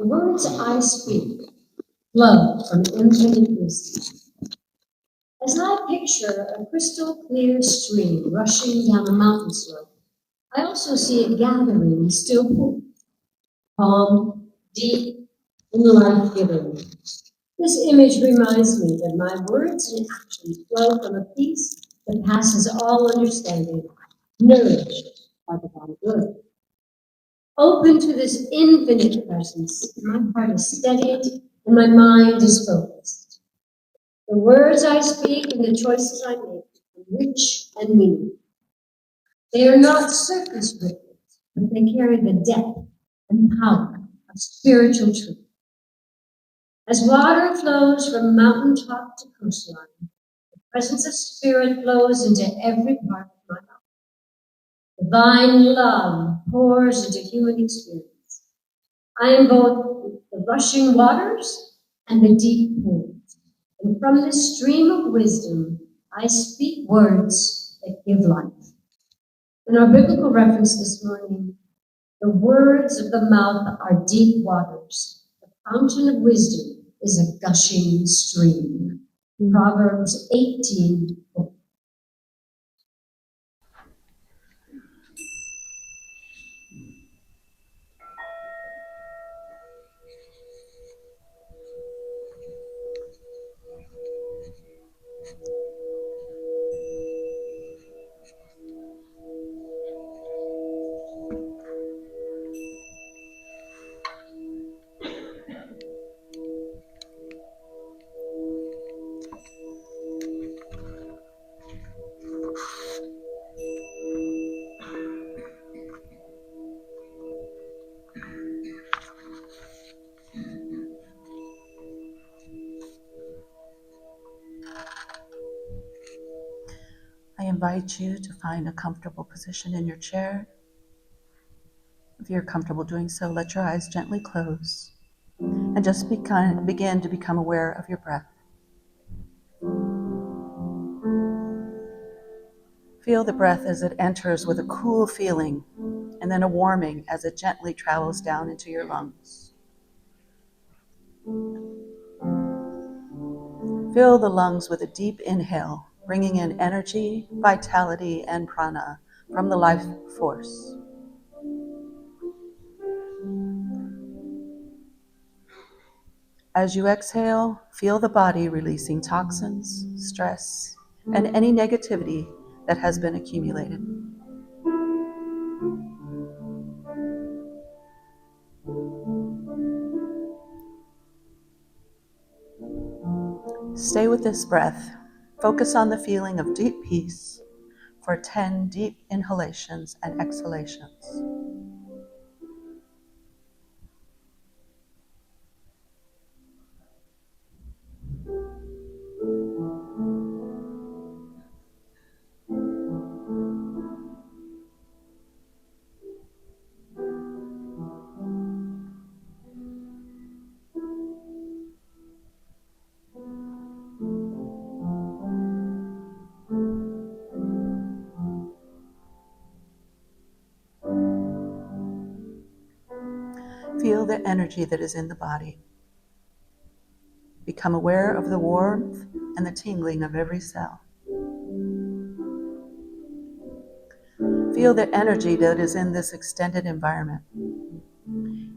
The words I speak flow from infinite wisdom. As I picture a crystal clear stream rushing down a mountain slope, I also see it gathering in still pool, calm, deep, and life-giving. This image reminds me that my words and actions flow from a peace that passes all understanding, nourished by the divine good. Open to this infinite presence, my heart is steadied and my mind is focused. The words I speak and the choices I make are rich and meaningful. They are not surface ripples, but they carry the depth and power of spiritual truth. As water flows from mountaintop to coastline, the presence of spirit flows into every part of my life. Divine love pours into human experience. I am both the rushing waters and the deep pools. And from this stream of wisdom, I speak words that give life. In our biblical reference this morning, the words of the mouth are deep waters. The fountain of wisdom is a gushing stream. Proverbs 18:4. I invite you to find a comfortable position in your chair. If you're comfortable doing so, let your eyes gently close and just begin to become aware of your breath. Feel the breath as it enters with a cool feeling and then a warming as it gently travels down into your lungs. Fill the lungs with a deep inhale, bringing in energy, vitality, and prana from the life force. As you exhale, feel the body releasing toxins, stress, and any negativity that has been accumulated. Stay with this breath. Focus on the feeling of deep peace for 10 deep inhalations and exhalations. Feel the energy that is in the body. Become aware of the warmth and the tingling of every cell. Feel the energy that is in this extended environment,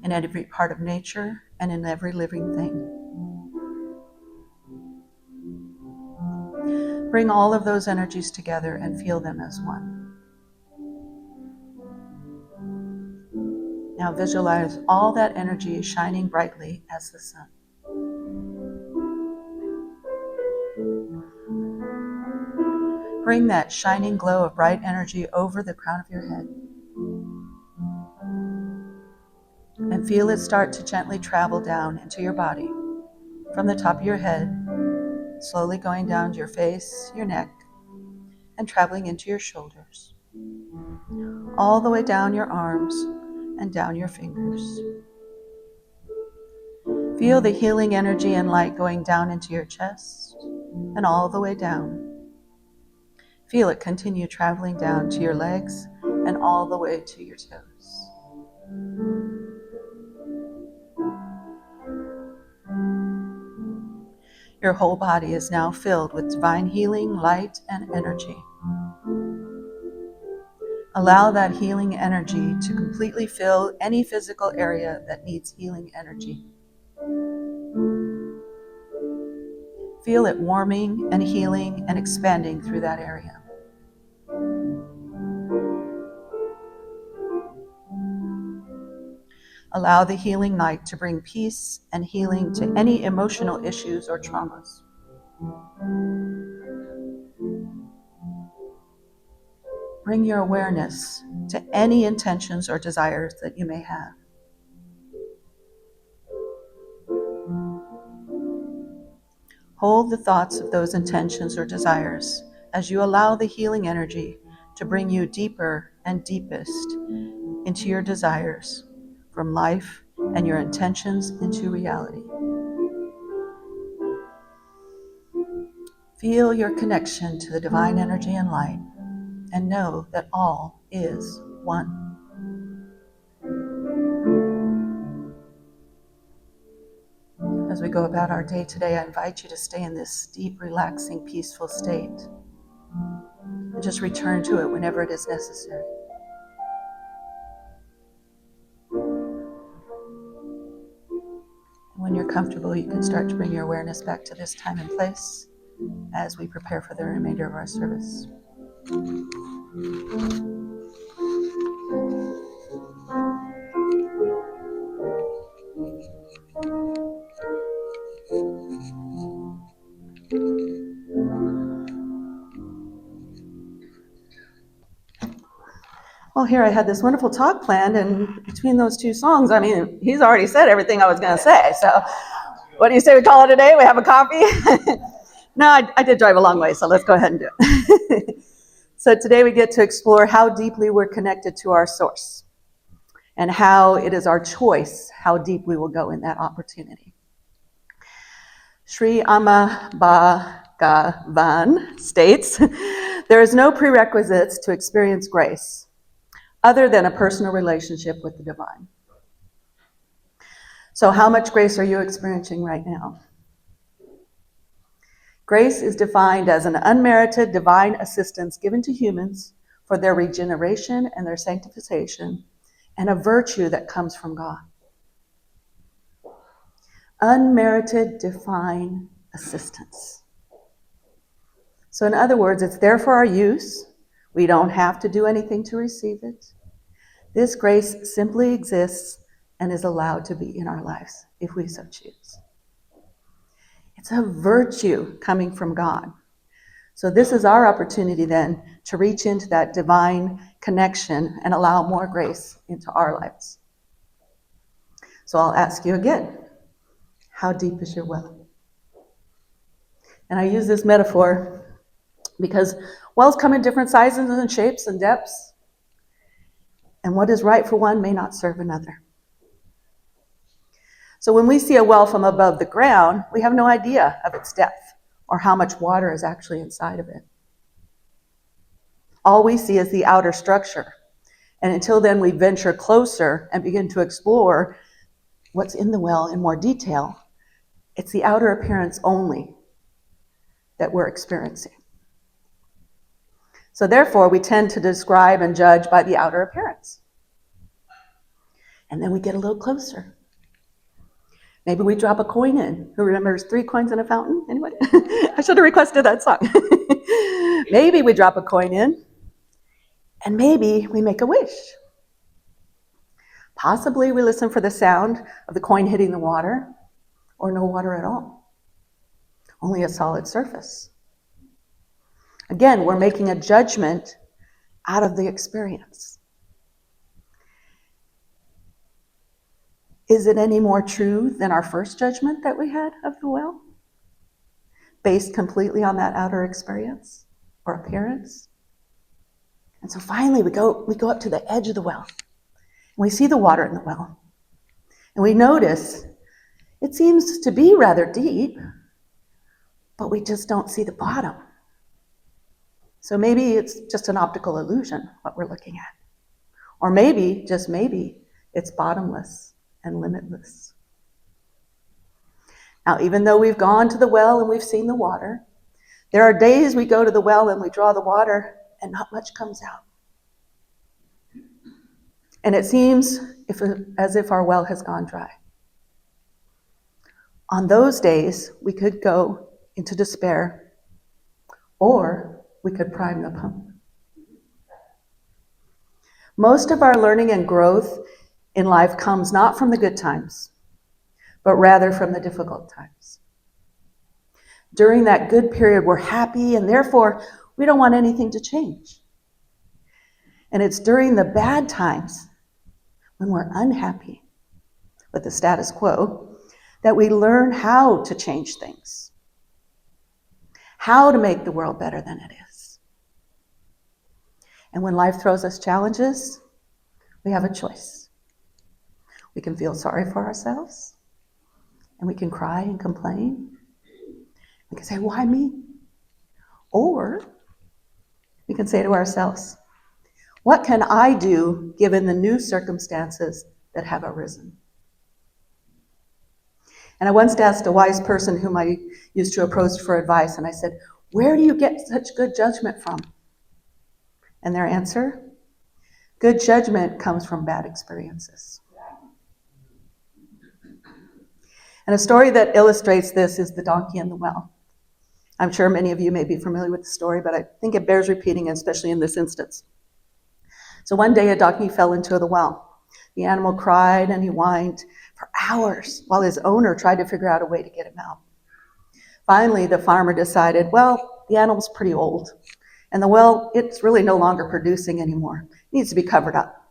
in every part of nature and in every living thing. Bring all of those energies together and feel them as one. Now visualize all that energy shining brightly as the sun. Bring that shining glow of bright energy over the crown of your head. And feel it start to gently travel down into your body, from the top of your head, slowly going down to your face, your neck, and traveling into your shoulders, all the way down your arms and down your fingers. Feel the healing energy and light going down into your chest and all the way down. Feel it continue traveling down to your legs and all the way to your toes. Your whole body is now filled with divine healing, light, and energy. Allow that healing energy to completely fill any physical area that needs healing energy. Feel it warming and healing and expanding through that area. Allow the healing light to bring peace and healing to any emotional issues or traumas. Bring your awareness to any intentions or desires that you may have. Hold the thoughts of those intentions or desires as you allow the healing energy to bring you deeper and deepest into your desires from life and your intentions into reality. Feel your connection to the divine energy and light, and know that all is one. As we go about our day today, I invite you to stay in this deep, relaxing, peaceful state, and just return to it whenever it is necessary. When you're comfortable, you can start to bring your awareness back to this time and place as we prepare for the remainder of our service. Well, here I had this wonderful talk planned, and between those two songs, I mean, he's already said everything I was going to say. So what do you say we call it a day? We have a coffee? No, I did drive a long way, so let's go ahead and do it. So today we get to explore how deeply we're connected to our source and how it is our choice how deep we will go in that opportunity. Sri Amabhagavan states, there is no prerequisites to experience grace other than a personal relationship with the divine. So how much grace are you experiencing right now? Grace is defined as an unmerited divine assistance given to humans for their regeneration and their sanctification, and a virtue that comes from God. Unmerited divine assistance. So in other words, it's there for our use. We don't have to do anything to receive it. This grace simply exists and is allowed to be in our lives if we so choose. It's a virtue coming from God. So this is our opportunity then to reach into that divine connection and allow more grace into our lives. So I'll ask you again, how deep is your well? And I use this metaphor because wells come in different sizes and shapes and depths, and what is right for one may not serve another. So when we see a well from above the ground, we have no idea of its depth or how much water is actually inside of it. All we see is the outer structure. And until then, we venture closer and begin to explore what's in the well in more detail. It's the outer appearance only that we're experiencing. So therefore, we tend to describe and judge by the outer appearance. And then we get a little closer. Maybe we drop a coin in. Who remembers 3 coins in a fountain? Anybody? I should have requested that song. Maybe we drop a coin in, and maybe we make a wish. Possibly we listen for the sound of the coin hitting the water, or no water at all. Only a solid surface. Again, we're making a judgment out of the experience. Is it any more true than our first judgment that we had of the well? Based completely on that outer experience or appearance? And so finally we go up to the edge of the well. And we see the water in the well. And we notice it seems to be rather deep, but we just don't see the bottom. So maybe it's just an optical illusion, what we're looking at. Or maybe, just maybe, it's bottomless and limitless. Now, even though we've gone to the well and we've seen the water, there are days we go to the well and we draw the water and not much comes out. And it seems as if our well has gone dry. On those days, we could go into despair, or we could prime the pump. Most of our learning and growth in life comes not from the good times, but rather from the difficult times. During that good period, we're happy, and therefore, we don't want anything to change. And it's during the bad times, when we're unhappy with the status quo, that we learn how to change things, how to make the world better than it is. And when life throws us challenges, we have a choice. We can feel sorry for ourselves, and we can cry and complain. We can say, why me? Or we can say to ourselves, what can I do given the new circumstances that have arisen? And I once asked a wise person whom I used to approach for advice, and I said, where do you get such good judgment from? And their answer, good judgment comes from bad experiences. And a story that illustrates this is the donkey and the well. I'm sure many of you may be familiar with the story, but I think it bears repeating, especially in this instance. So one day a donkey fell into the well. The animal cried and he whined for hours while his owner tried to figure out a way to get him out. Finally, the farmer decided, well, the animal's pretty old, and the well, it's really no longer producing anymore. It needs to be covered up.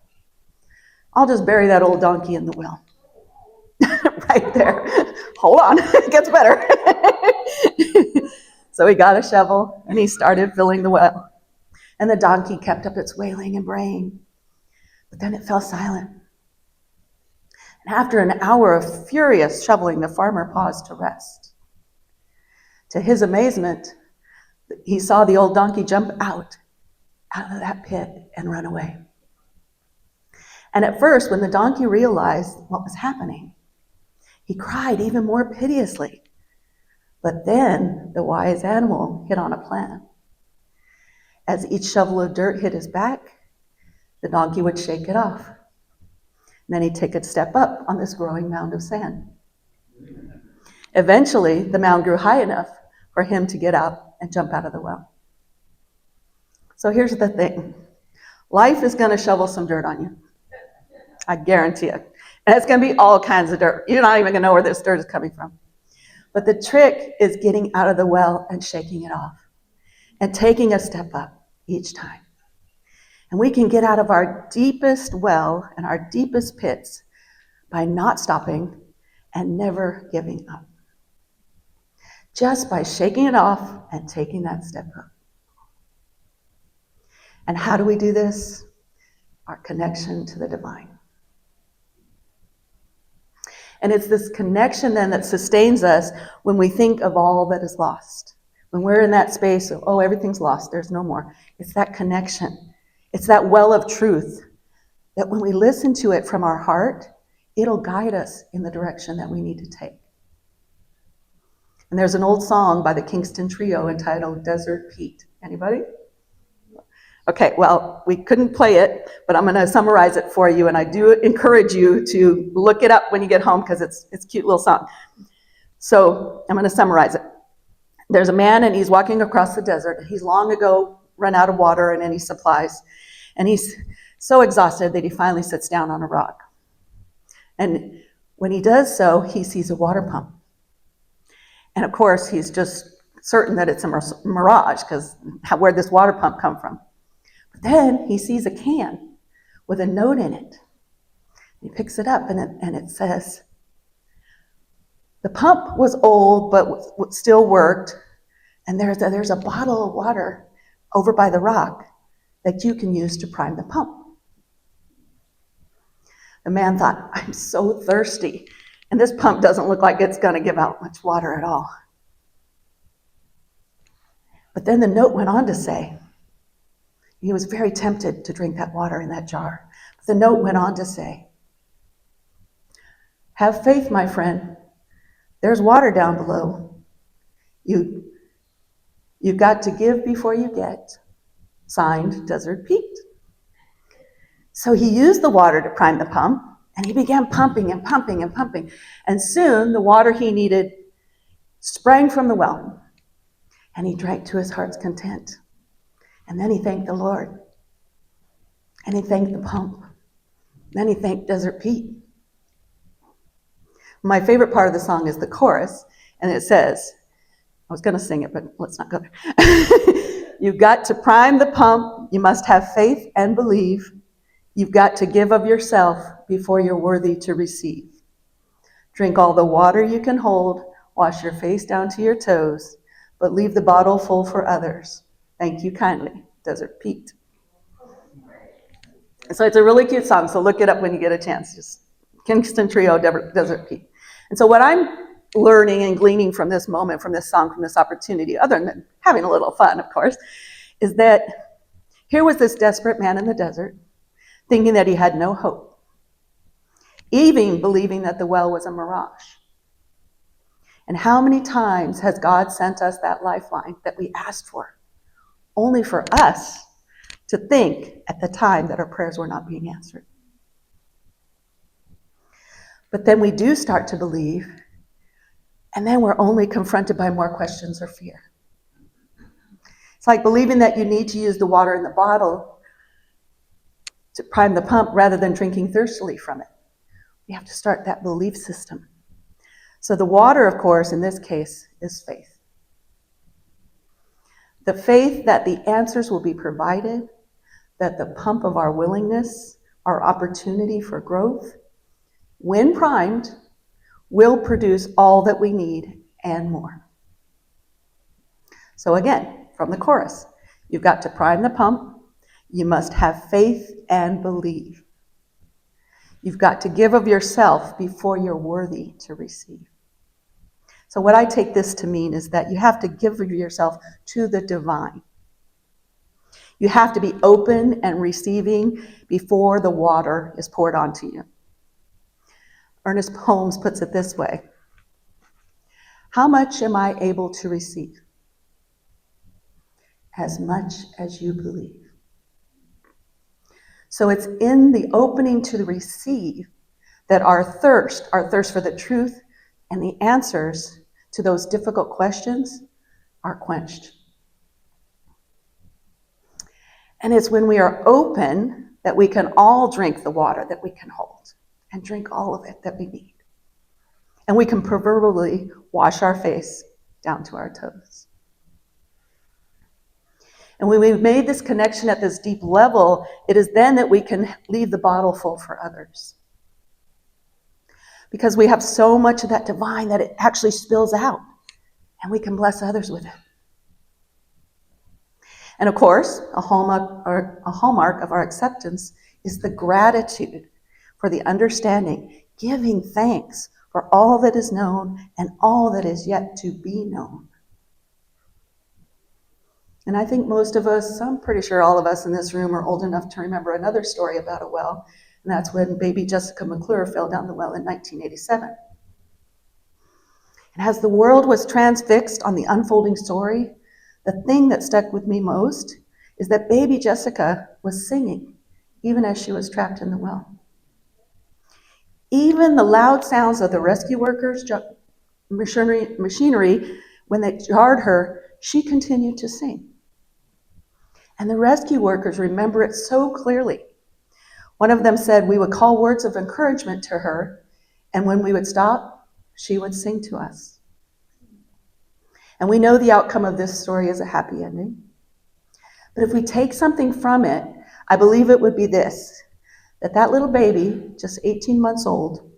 I'll just bury that old donkey in the well. Right there. Hold on, it gets better. So he got a shovel and he started filling the well. And the donkey kept up its wailing and braying. But then it fell silent. And after an hour of furious shoveling, the farmer paused to rest. To his amazement, he saw the old donkey jump out of that pit and run away. And at first, when the donkey realized what was happening, he cried even more piteously. But then the wise animal hit on a plan. As each shovel of dirt hit his back, the donkey would shake it off. And then he'd take a step up on this growing mound of sand. Eventually, the mound grew high enough for him to get out and jump out of the well. So here's the thing. Life is going to shovel some dirt on you. I guarantee it. And it's going to be all kinds of dirt. You're not even going to know where this dirt is coming from. But the trick is getting out of the well and shaking it off and taking a step up each time. And we can get out of our deepest well and our deepest pits by not stopping and never giving up. Just by shaking it off and taking that step up. And how do we do this? Our connection to the divine. And it's this connection then that sustains us when we think of all that is lost. When we're in that space of, oh, everything's lost, there's no more. It's that connection. It's that well of truth that when we listen to it from our heart, it'll guide us in the direction that we need to take. And there's an old song by the Kingston Trio entitled Desert Pete. Anybody? Okay, well, we couldn't play it, but I'm going to summarize it for you, and I do encourage you to look it up when you get home because it's a cute little song. So I'm going to summarize it. There's a man, and he's walking across the desert. He's long ago run out of water and any supplies, and he's so exhausted that he finally sits down on a rock. And when he does so, he sees a water pump. And of course, he's just certain that it's a mirage because where'd this water pump come from? Then he sees a can with a note in it. He picks it up and it says, the pump was old but still worked, and there's a bottle of water over by the rock that you can use to prime the pump. The man thought, I'm so thirsty, and this pump doesn't look like it's going to give out much water at all. But then the note went on to say, he was very tempted to drink that water in that jar. But the note went on to say, have faith, my friend. There's water down below. You've got to give before you get. Signed, Desert Pete. So he used the water to prime the pump, and he began pumping and pumping and pumping. And soon the water he needed sprang from the well, and he drank to his heart's content. And then he thanked the Lord, and he thanked the pump. Then he thanked Desert Pete. My favorite part of the song is the chorus, and it says, I was going to sing it, but let's not go there. You've got to prime the pump. You must have faith and believe. You've got to give of yourself before you're worthy to receive. Drink all the water you can hold. Wash your face down to your toes, but leave the bottle full for others. Thank you kindly, Desert Pete. So it's a really cute song, so look it up when you get a chance. Just Kingston Trio, Desert Pete. And so what I'm learning and gleaning from this moment, from this song, from this opportunity, other than having a little fun, of course, is that here was this desperate man in the desert, thinking that he had no hope, even believing that the well was a mirage. And how many times has God sent us that lifeline that we asked for, only for us to think at the time that our prayers were not being answered? But then we do start to believe, and then we're only confronted by more questions or fear. It's like believing that you need to use the water in the bottle to prime the pump rather than drinking thirstily from it. We have to start that belief system. So the water, of course, in this case, is faith. The faith that the answers will be provided, that the pump of our willingness, our opportunity for growth, when primed, will produce all that we need and more. So again, from the chorus, you've got to prime the pump. You must have faith and believe. You've got to give of yourself before you're worthy to receive. So what I take this to mean is that you have to give of yourself to the divine. You have to be open and receiving before the water is poured onto you. Ernest Holmes puts it this way: how much am I able to receive? As much as you believe. So it's in the opening to receive that our thirst for the truth and the answers to those difficult questions are quenched. And it's when we are open that we can all drink the water that we can hold and drink all of it that we need. And we can proverbially wash our face down to our toes. And when we've made this connection at this deep level, it is then that we can leave the bottle full for others. Because we have so much of that divine that it actually spills out, and we can bless others with it. And of course, a hallmark of our acceptance is the gratitude for the understanding, giving thanks for all that is known and all that is yet to be known. And I think most of us, I'm pretty sure all of us in this room are old enough to remember another story about a well, and that's when baby Jessica McClure fell down the well in 1987. And as the world was transfixed on the unfolding story, the thing that stuck with me most is that baby Jessica was singing, even as she was trapped in the well. Even the loud sounds of the rescue workers' machinery, when they jarred her, she continued to sing. And the rescue workers remember it so clearly. One of them said we would call words of encouragement to her, and when we would stop, she would sing to us. And we know the outcome of this story is a happy ending. But if we take something from it, I believe it would be this: that little baby, just 18 months old,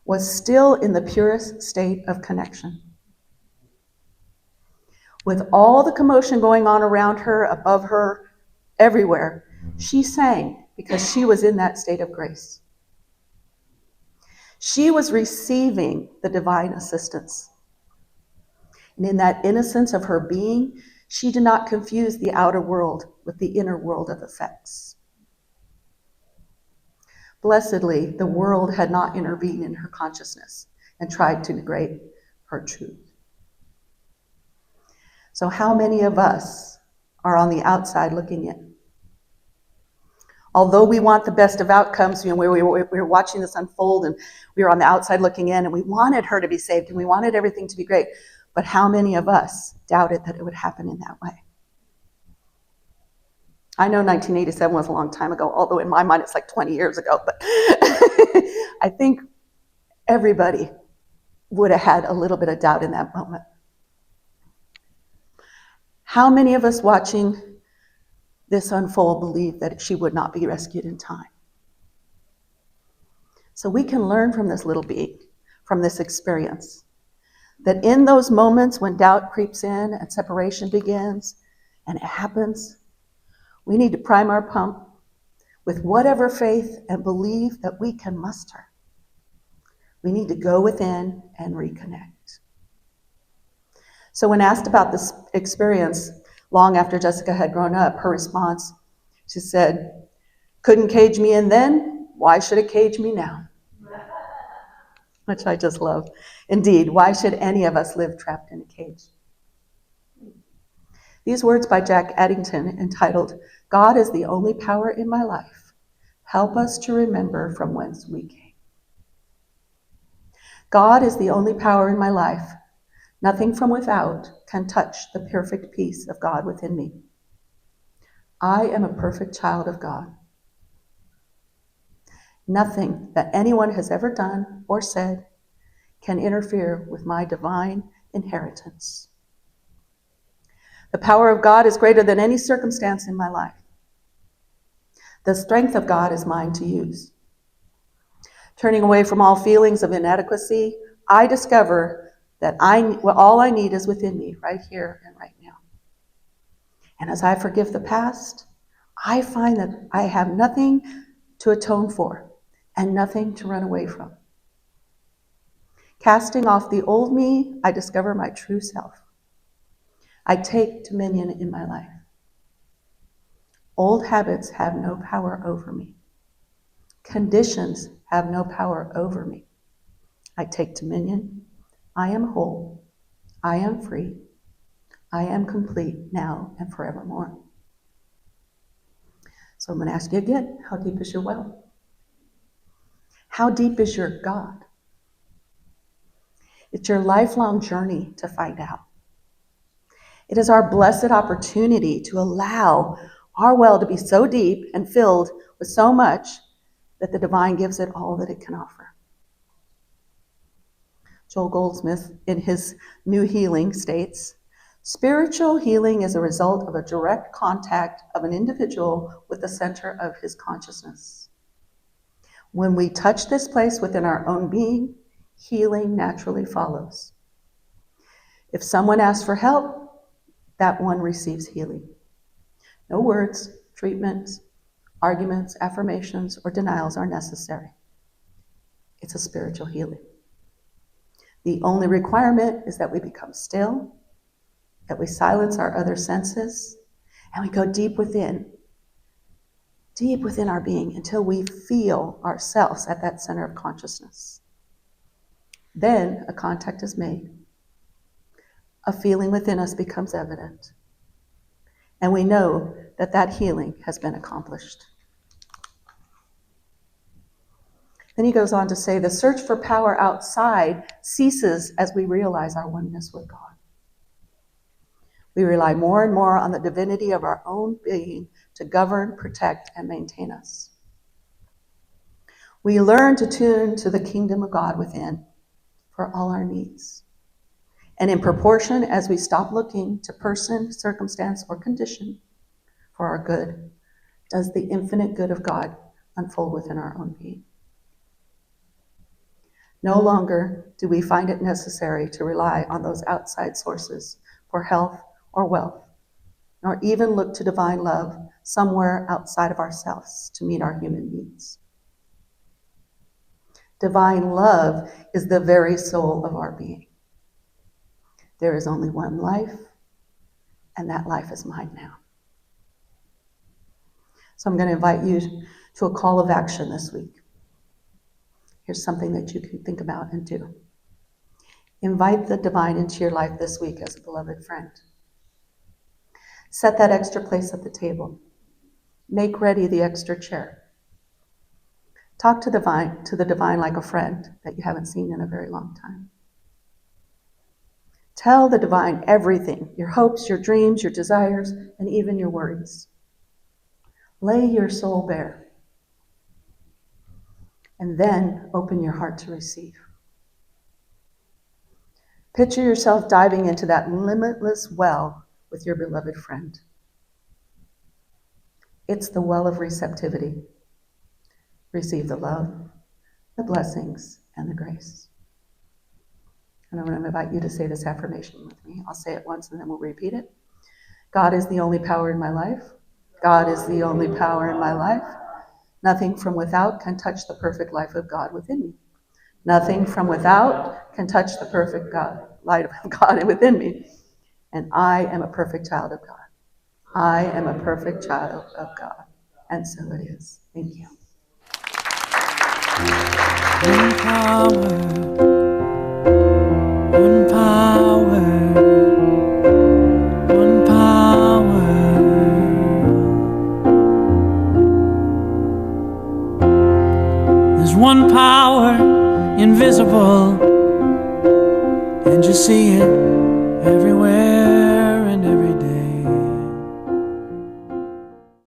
was still in the purest state of connection. With all the commotion going on around her, above her, everywhere, she sang because she was in that state of grace. She was receiving the divine assistance. And in that innocence of her being, she did not confuse the outer world with the inner world of effects. Blessedly, the world had not intervened in her consciousness. and tried to degrade her truth. So how many of us are on the outside looking in? Although we want the best of outcomes, we were watching this unfold and we were on the outside looking in and we wanted her to be saved and we wanted everything to be great. But how many of us doubted that it would happen in that way? I know 1987 was a long time ago, although in my mind it's like 20 years ago, but I think everybody would have had a little bit of doubt in that moment. How many of us watching this unfold believe that she would not be rescued in time? So we can learn from this little being, from this experience, that in those moments when doubt creeps in and separation begins, and it happens, we need to prime our pump with whatever faith and belief that we can muster. We need to go within and reconnect. So when asked about this experience long after Jessica had grown up, her response, she said, "Couldn't cage me in then, why should it cage me now?" Which I just love. Indeed, why should any of us live trapped in a cage? These words by Jack Addington, entitled, "God is the only power in my life, help us to remember from whence we came." God is the only power in my life. Nothing from without can touch the perfect peace of God within me. I am a perfect child of God. Nothing that anyone has ever done or said can interfere with my divine inheritance. The power of God is greater than any circumstance in my life. The strength of God is mine to use. Turning away from all feelings of inadequacy, I discover that all I need is within me, right here and right now. And as I forgive the past, I find that I have nothing to atone for and nothing to run away from. Casting off the old me, I discover my true self. I take dominion in my life. Old habits have no power over me. Conditions have no power over me. I take dominion. I am whole. I am free. I am complete now and forevermore. So I'm going to ask you again, how deep is your well? How deep is your God? It's your lifelong journey to find out. It is our blessed opportunity to allow our well to be so deep and filled with so much that the divine gives it all that it can offer. Joel Goldsmith, in his New Healing, states, "Spiritual healing is a result of a direct contact of an individual with the center of his consciousness. When we touch this place within our own being, healing naturally follows. If someone asks for help, that one receives healing. No words, treatments, arguments, affirmations, or denials are necessary. It's a spiritual healing. The only requirement is that we become still, that we silence our other senses, and we go deep within our being until we feel ourselves at that center of consciousness. Then a contact is made. A feeling within us becomes evident, and we know that that healing has been accomplished." Then he goes on to say, the search for power outside ceases as we realize our oneness with God. We rely more and more on the divinity of our own being to govern, protect, and maintain us. We learn to tune to the kingdom of God within for all our needs. And in proportion as we stop looking to person, circumstance, or condition for our good, does the infinite good of God unfold within our own being. No longer do we find it necessary to rely on those outside sources for health or wealth, nor even look to divine love somewhere outside of ourselves to meet our human needs. Divine love is the very soul of our being. There is only one life, and that life is mine now. So I'm going to invite you to a call of action this week. Here's something that you can think about and do. Invite the divine into your life this week as a beloved friend. Set that extra place at the table. Make ready the extra chair. Talk to the divine like a friend that you haven't seen in a very long time. Tell the divine everything, your hopes, your dreams, your desires, and even your worries. Lay your soul bare. And then open your heart to receive. Picture yourself diving into that limitless well with your beloved friend. It's the well of receptivity. Receive the love, the blessings, and the grace. And I'm going to invite you to say this affirmation with me. I'll say it once and then we'll repeat it. God is the only power in my life. God is the only power in my life. Nothing from without can touch the perfect life of God within me. Nothing from without can touch the perfect light of God within me. And I am a perfect child of God. I am a perfect child of God. And so it is. Thank you. One power, one power, one power. There's one power, invisible, and you see it everywhere.